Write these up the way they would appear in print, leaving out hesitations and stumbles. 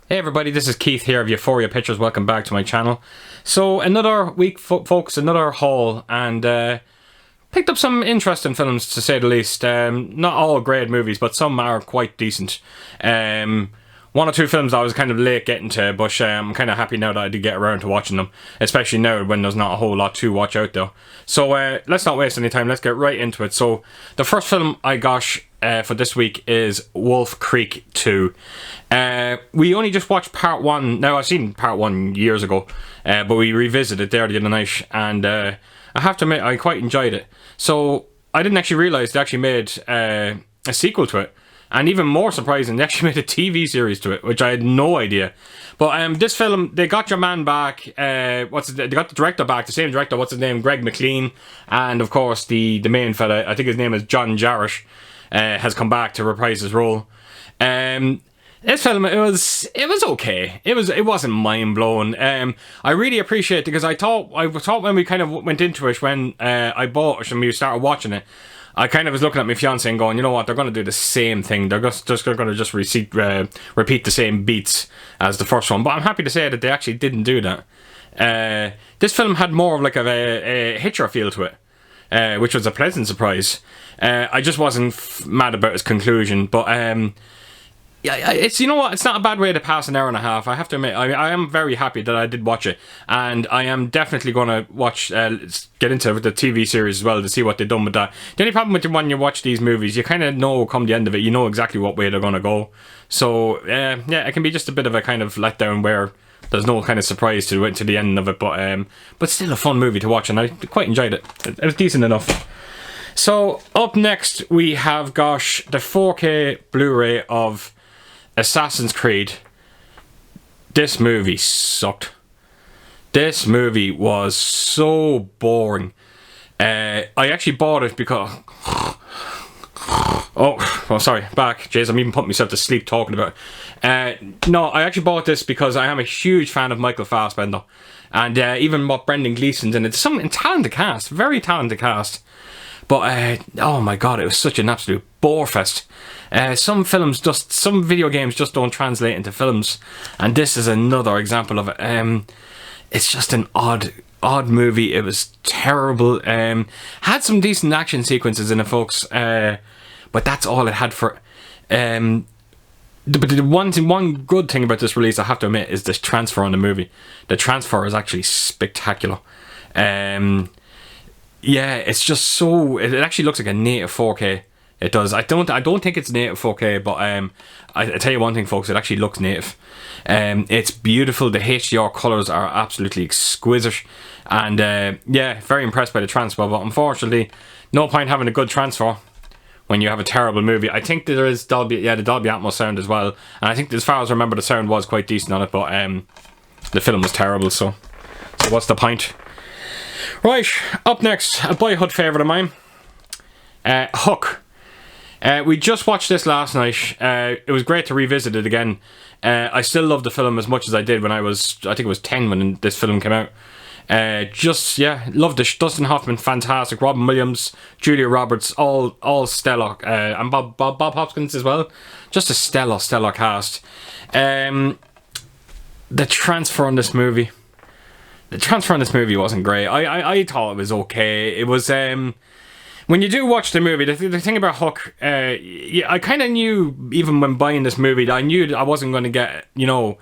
Hey everybody, this is Keith here of Euphoria Pictures. Welcome back to my channel. So another week, folks, another haul, and picked up some interesting films to say the least. Not all great movies, but some are quite decent. One or two films I was kind of late getting to, but I'm kind of happy now that I did get around to watching them, especially now when there's not a whole lot to watch out there. So let's not waste any time, let's get right into it. So the first film I got for this week is Wolf Creek 2. We only just watched part 1. Now, I've seen part 1 years ago, but we revisited there the other night, and I have to admit, I quite enjoyed it. So I didn't actually realise they actually made a sequel to it. And even more surprising, they actually made a TV series to it, which I had no idea. But this film, they got your man back. They got the director back, the same director. What's his name? Greg McLean, and of course the main fella. I think his name is John Jarratt. Has come back to reprise his role. This film, it was okay. It wasn't mind blowing. I really appreciate it because I thought when we kind of went into it, when I bought it and we started watching it, I kind of was looking at my fiance and going, you know what, they're going to do the same thing. They're just going to repeat the same beats as the first one. But I'm happy to say that they actually didn't do that. This film had more of like a Hitcher feel to it, which was a pleasant surprise. I just wasn't mad about its conclusion, but yeah, it's, you know what, it's not a bad way to pass an hour and a half. I have to admit, I am very happy that I did watch it, and I am definitely going to watch, get into the TV series as well to see what they've done with that. The only problem with when you watch these movies, you kind of know come the end of it, you know exactly what way they're going to go. So yeah, it can be just a bit of a kind of letdown where there's no kind of surprise to the end of it, but still a fun movie to watch, and I quite enjoyed it. It was decent enough. So up next we have the 4K Blu-ray of Assassin's Creed. This movie sucked. This movie was so boring. I actually bought it because oh sorry, back. Jeez, I'm even putting myself to sleep talking about it. No, I actually bought this because I am a huge fan of Michael Fassbender, and even what Brendan Gleeson's in it. Some talented cast, very talented cast. But oh my god, it was such an absolute borefest. Some video games just don't translate into films, and this is another example of it. It's just an odd movie. It was terrible. Had some decent action sequences in it, folks, but that's all it had for. But the one good thing about this release, I have to admit, is this transfer on the movie. The transfer is actually spectacular. Yeah, it's just so. It actually looks like a native 4K. It does. I don't think it's native 4K, but I tell you one thing, folks. It actually looks native. It's beautiful. The HDR colors are absolutely exquisite, and yeah, very impressed by the transfer. But unfortunately, no point having a good transfer when you have a terrible movie. I think there is the Dolby Atmos sound as well, and I think, as far as I remember, the sound was quite decent on it, but the film was terrible. So what's the point? Right, up next, a boyhood favourite of mine, Hook. We just watched this last night. It was great to revisit it again. I still love the film as much as I did when I think it was 10 when this film came out. Loved it. Dustin Hoffman, fantastic. Robin Williams, Julia Roberts, all stellar. And Bob Hopkins as well. Just a stellar cast. The transfer on this movie wasn't great. I thought it was okay. It was when you do watch the movie, the thing about Hook, yeah, I kind of knew, even when buying this movie, that I knew that I wasn't going to get, you know,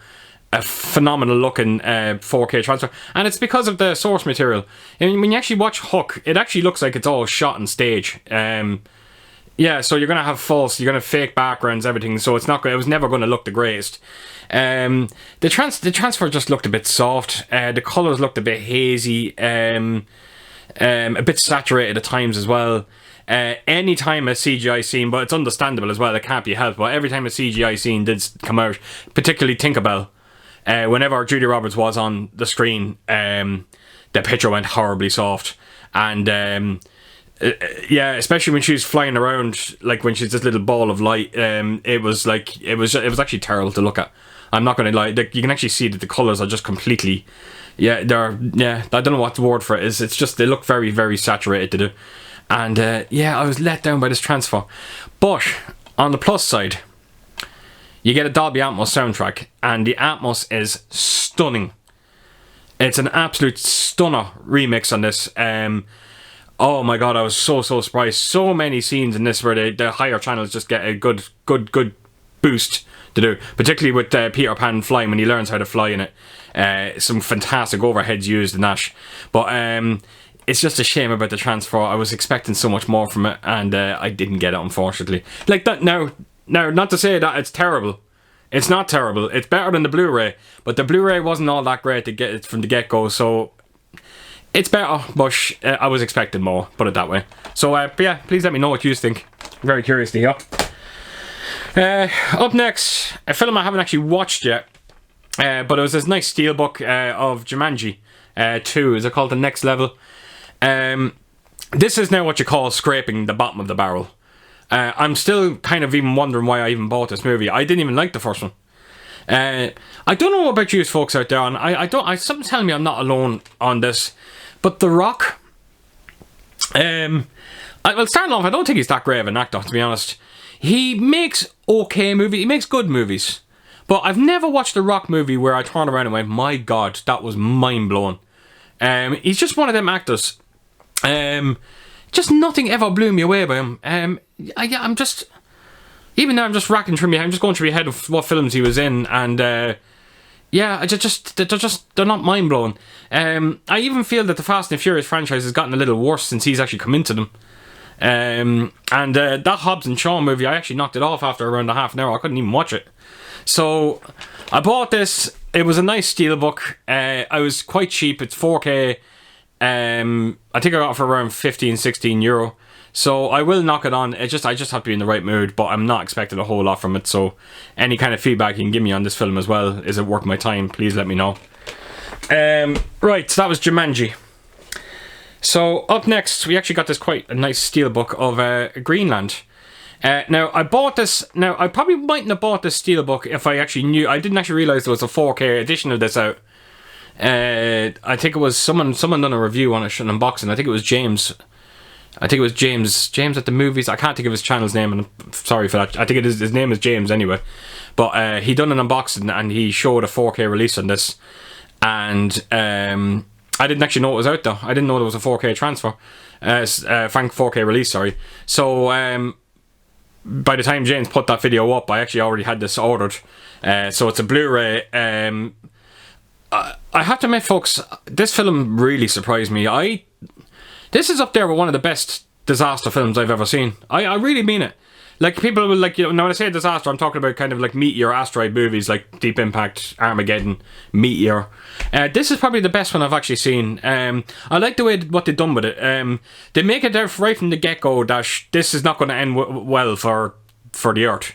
a phenomenal looking 4K transfer, and it's because of the source material. I mean, when you actually watch Hook, it actually looks like it's all shot on stage. Yeah, so you're gonna have fake backgrounds, everything. So it was never gonna look the greatest. The transfer just looked a bit soft. The colors looked a bit hazy. A bit saturated at times as well. Any time a CGI scene, but it's understandable as well, it can't be helped, but every time a CGI scene did come out, particularly Tinkerbell, whenever Julia Roberts was on the screen, the picture went horribly soft. And yeah, especially when she's flying around, like when she's this little ball of light, it was actually terrible to look at. I'm not gonna lie, you can actually see that the colours are just completely, I don't know what the word for it is. It's just, they look very, very saturated to do. And yeah, I was let down by this transfer. But on the plus side, you get a Dolby Atmos soundtrack, and the Atmos is stunning. It's an absolute stunner remix on this. Oh my god, I was so surprised. So many scenes in this where the higher channels just get a good boost to do. Particularly with Peter Pan flying, when he learns how to fly in it. Some fantastic overheads used in that. But it's just a shame about the transfer. I was expecting so much more from it, and I didn't get it, unfortunately. Like that now, not to say that it's terrible. It's not terrible. It's better than the Blu-ray, but the Blu-ray wasn't all that great to get it from the get-go, so it's better, but I was expecting more, put it that way. So, yeah, please let me know what you think. I'm very curious to hear. Up next, a film I haven't actually watched yet, but it was this nice steelbook of Jumanji 2. Is it called The Next Level? This is now what you call scraping the bottom of the barrel. I'm still kind of even wondering why I even bought this movie. I didn't even like the first one. I don't know about you folks out there, and something's telling me I'm not alone on this, but The Rock, well, starting off, I don't think he's that great of an actor, to be honest. He makes okay movies, he makes good movies, but I've never watched a Rock movie where I turned around and went, my god, that was mind-blowing. He's just one of them actors. Just nothing ever blew me away by him. I'm just... Even now I'm just racking through I'm just going through my head of what films he was in, and yeah, they're not mind-blowing. I even feel that the Fast and Furious franchise has gotten a little worse since he's actually come into them. And that Hobbs and Shaw movie, I actually knocked it off after around a half an hour. I couldn't even watch it. So I bought this. It was a nice steelbook. I was quite cheap. It's 4K. I think I got it for around 15-16 euro. So I will knock it on. I just have to be in the right mood, but I'm not expecting a whole lot from it. So any kind of feedback you can give me on this film as well, is it worth my time? Please let me know. Right, so that was Jumanji. So up next, we actually got this quite a nice steelbook of Greenland. Now I bought this. Now I probably mightn't have bought this steelbook if I actually knew. I didn't actually realize there was a 4K edition of this out. I think it was someone done a review on it, an unboxing. I think it was James. James at the movies. I can't think of his channel's name, and I'm sorry for that. I think his name is James anyway. But he done an unboxing and he showed a 4K release on this, and I didn't actually know it was out though. I didn't know there was a 4K transfer, 4K release. Sorry. So by the time James put that video up, I actually already had this ordered. So it's a Blu-ray. I have to admit, folks, this film really surprised me. This is up there with one of the best disaster films I've ever seen. I really mean it. Like, people will, like, you know, when I say disaster, I'm talking about kind of like meteor, asteroid movies like Deep Impact, Armageddon, Meteor. This is probably the best one I've actually seen. I like the way what they've done with it. They make it out right from the get-go that this is not going to end well for the Earth.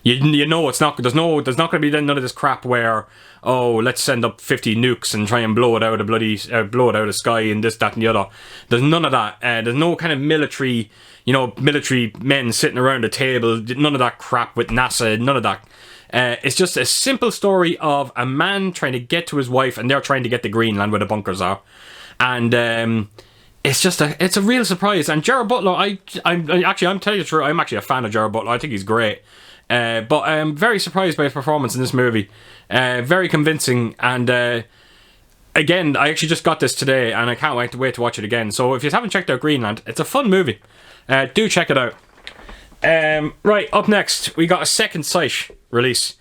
You know it's not. There's not going to be none of this crap where, oh, let's send up 50 nukes and try and blow it out of the sky and this, that, and the other. There's none of that. There's no kind of military men sitting around a table. None of that crap with NASA. None of that. It's just a simple story of a man trying to get to his wife, and they're trying to get to Greenland where the bunkers are, and it's a real surprise. And Gerard Butler, I'm telling you the truth, I'm actually a fan of Gerard Butler. I think he's great. But I'm very surprised by his performance in this movie. Very convincing, and again, I actually just got this today, and I can't wait to watch it again. So if you haven't checked out Greenland, it's a fun movie. Do check it out. Right, up next, we got a Second Sight release.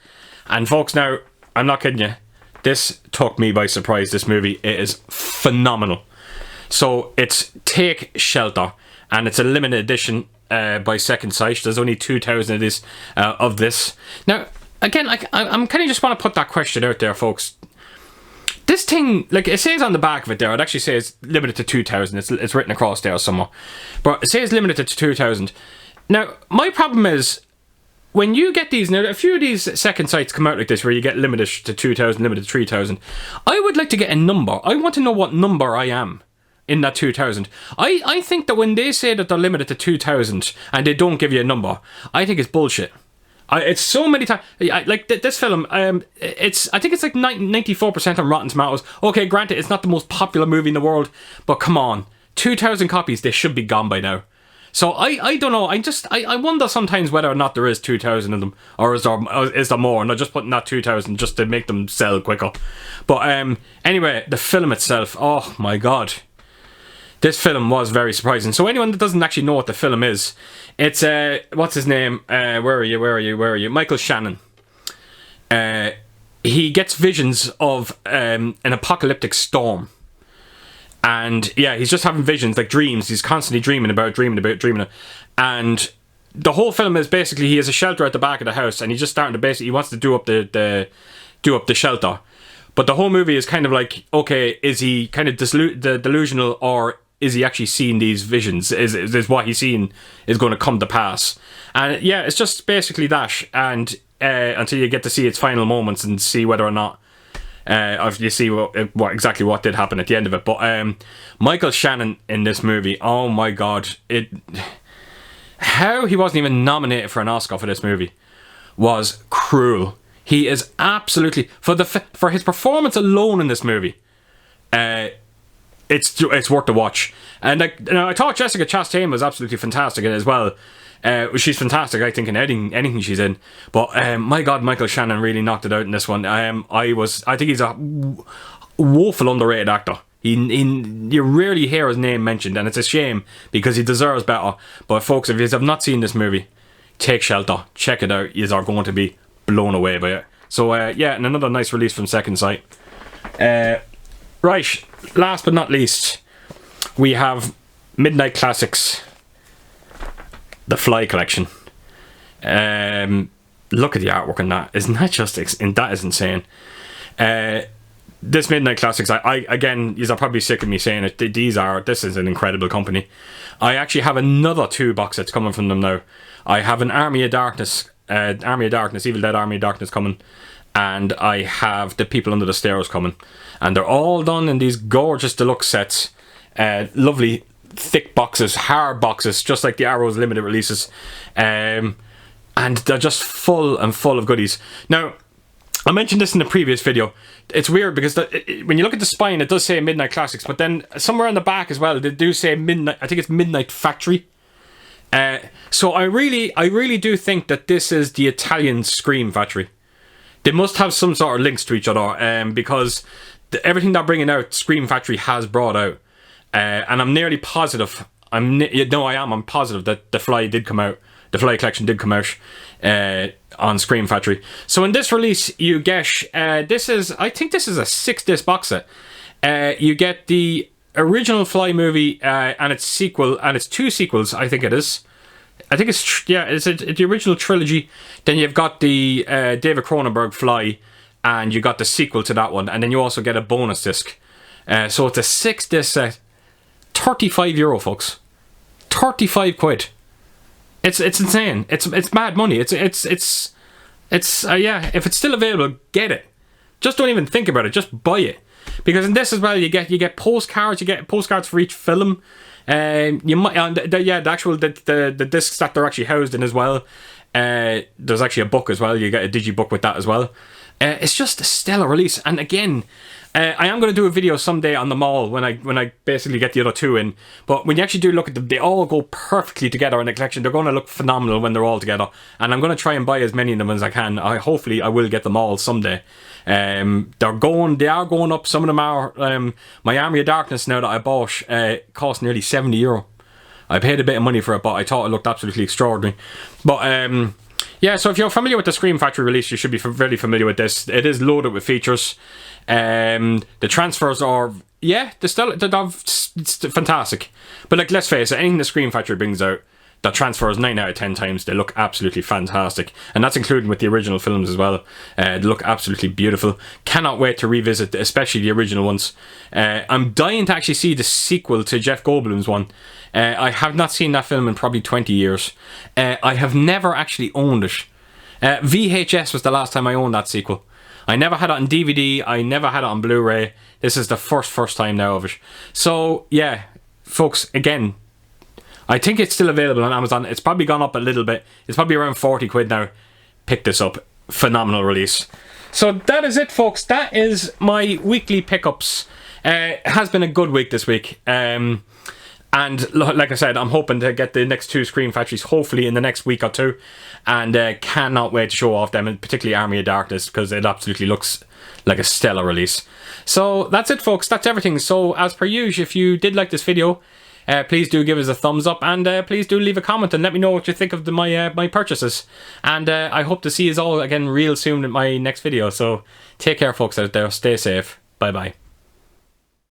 And folks, now, I'm not kidding you, this took me by surprise, this movie. It is phenomenal. So it's Take Shelter, and it's a limited edition by Second Sight. There's only 2,000 of this. Now, again, I'm kind of just want to put that question out there, folks. This thing, like, it says on the back of it there, it actually says limited to 2,000. It's written across there somewhere. But it says limited to 2,000. Now, my problem is, when you get these, now a few of these Second Sights come out like this, where you get limited to 2,000, limited to 3,000. I would like to get a number. I want to know what number I am in that 2,000. I think that when they say that they're limited to 2,000 and they don't give you a number, I think it's bullshit. It's so many times, like this film, I think it's like 94% on Rotten Tomatoes. Okay, granted, it's not the most popular movie in the world, but come on, 2,000 copies, they should be gone by now. So I don't know. I wonder sometimes whether or not there is 2,000 of them, or is there more? And they're just putting that 2,000 just to make them sell quicker. But anyway, the film itself. Oh my god, this film was very surprising. So anyone that doesn't actually know what the film is, it's what's his name? Where are you? Michael Shannon. He gets visions of an apocalyptic storm. And yeah, he's just having visions, like dreams. He's constantly dreaming about it. And the whole film is basically he has a shelter at the back of the house, and he's just starting to basically he wants to do up the shelter. But the whole movie is kind of like, okay, is he kind of delusional, or is he actually seeing these visions? Is what he's seeing is going to come to pass? And yeah, it's just basically that. And until you get to see its final moments and see whether or not. You see exactly what did happen at the end of it. But Michael Shannon in this movie, oh my god, how he wasn't even nominated for an Oscar for this movie was cruel. He is absolutely, for his performance alone in this movie, it's worth the watch. And I thought Jessica Chastain was absolutely fantastic in it as well. She's fantastic, I think, in anything she's in. But my god, Michael Shannon really knocked it out in this one. I think he's a woeful underrated actor. You rarely hear his name mentioned, and it's a shame because he deserves better. But folks, if you have not seen this movie, take shelter, check it out. You are going to be blown away by it. So yeah, and another nice release from Second Sight. Right, last but not least, we have Midnight Classics, The Fly Collection. Look at the artwork on that. Isn't that just that is insane. This Midnight Classics, I again, you're probably sick of me saying it. This is an incredible company. I actually have another 2 box sets coming from them now. I have an Army of Darkness, Evil Dead Army of Darkness coming, and I have The People Under the Stairs coming, and they're all done in these gorgeous deluxe sets. Lovely thick boxes, hard boxes, just like the Arrow's limited releases, and they're just full of goodies. Now, I mentioned this in the previous video. It's weird because when you look at the spine, it does say Midnight Classics, but then somewhere on the back as well, they do say Midnight. I think it's Midnight Factory. So I really do think that this is the Italian Scream Factory. They must have some sort of links to each other, because everything they're bringing out, Scream Factory has brought out. And I'm nearly positive. I'm positive that The Fly did come out. The Fly Collection did come out on Scream Factory. So in this release, you get I think this is a 6-disc box set. You get the original Fly movie and its sequel, and its 2 sequels. I think it is. I think it's the original trilogy. Then you've got the David Cronenberg Fly, and you got the sequel to that one, and then you also get a bonus disc. So it's a 6-disc set. €35, folks. 35 quid. It's insane. It's mad money. It's yeah. If it's still available, get it. Just don't even think about it. Just buy it, because in this as well, you get postcards. You get postcards for each film. You might the discs that they're actually housed in as well. There's actually a book as well. You get a digibook with that as well. It's just a stellar release, and again, I am going to do a video someday on them all when I basically get the other 2 in. But when you actually do look at them, they all go perfectly together in the collection. They're going to look phenomenal when they're all together, and I'm going to try and buy as many of them as I can. Hopefully I will get them all someday. They are going up. Some of them are. My Army of Darkness now that I bought cost nearly €70. I paid a bit of money for it, but I thought it looked absolutely extraordinary. But yeah, so if you're familiar with the Scream Factory release, you should be very familiar with this. It is loaded with features. The transfers are, they're fantastic. But like, let's face it, anything the Scream Factory brings out, that transfers 9 out of 10 times. They look absolutely fantastic, and that's including with the original films as well. They look absolutely beautiful. Cannot wait to revisit, especially the original ones. I'm dying to actually see the sequel to Jeff Goldblum's one. I have not seen that film in probably 20 years. I have never actually owned it. VHS was the last time I owned that sequel. I never had it on DVD. I never had it on Blu-ray. This is the first time now of it. So yeah, folks, again, I think it's still available on Amazon. It's probably gone up a little bit. It's probably around 40 quid now. Pick this up. Phenomenal release. So that is it, folks. That is my weekly pickups. It has been a good week this week. And like I said, I'm hoping to get the next 2 Scream Factories hopefully in the next week or 2, and cannot wait to show off them, and particularly Army of Darkness, because it absolutely looks like a stellar release. So that's it, folks. That's everything. So as per usual, if you did like this video, please do give us a thumbs up, and please do leave a comment and let me know what you think of my purchases. And I hope to see you all again real soon in my next video. So take care, folks out there. Stay safe. Bye bye.